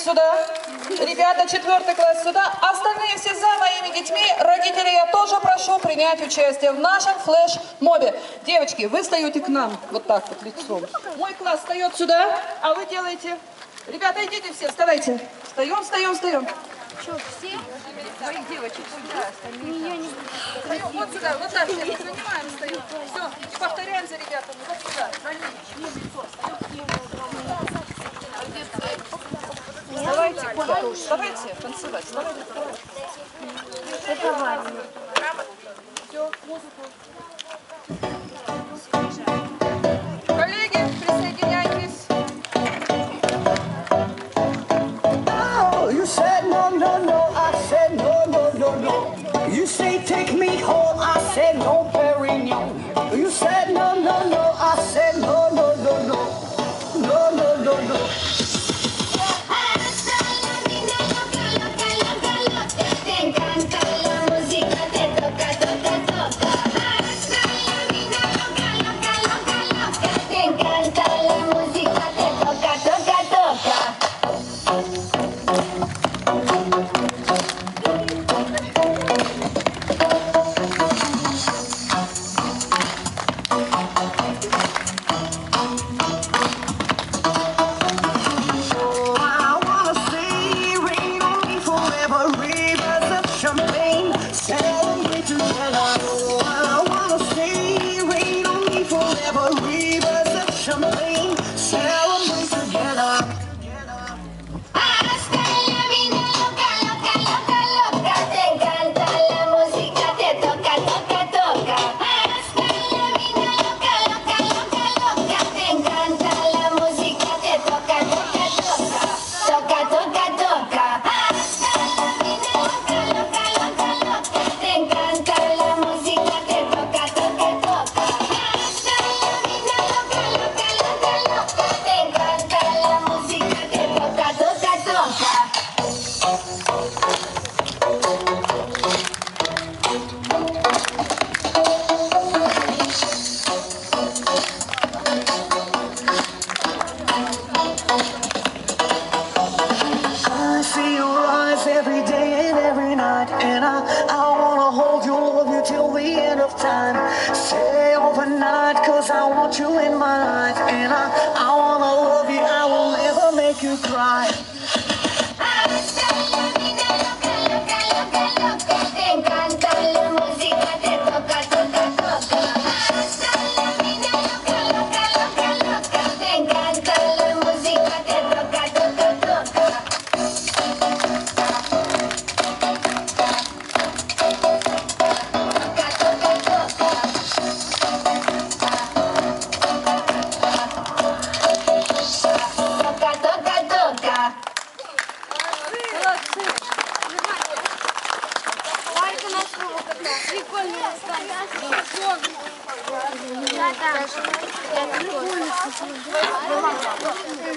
сюда. Ребята, 4 класс сюда. Остальные все за моими детьми. Родителей я тоже прошу принять участие в нашем флеш-мобе. Девочки, вы встаете к нам вот так вот лицом. Мой класс встает сюда, а вы делаете... Ребята, идите все, вставайте. Встаем, встаем, встаем. Что, все? Моих девочек сюда. Не. Встаем, вот сюда, вот так все. Занимаем, встаем. Все, повторяем за ребятами. Вот сюда, за ними. Вставайте, Коля, вставайте, танцевать, вставайте. Это важно. Все, музыку. Коллеги, присоединяйтесь. Oh, you said no, no, no. I said no, no, no, no. You say take me home. I said no, Perignon. You said no, no, no. I said no, no, no, no. No, no, no, no. Stay overnight, 'cause I want you in my life. And I wanna love you, I will never make you cry. Прикольно.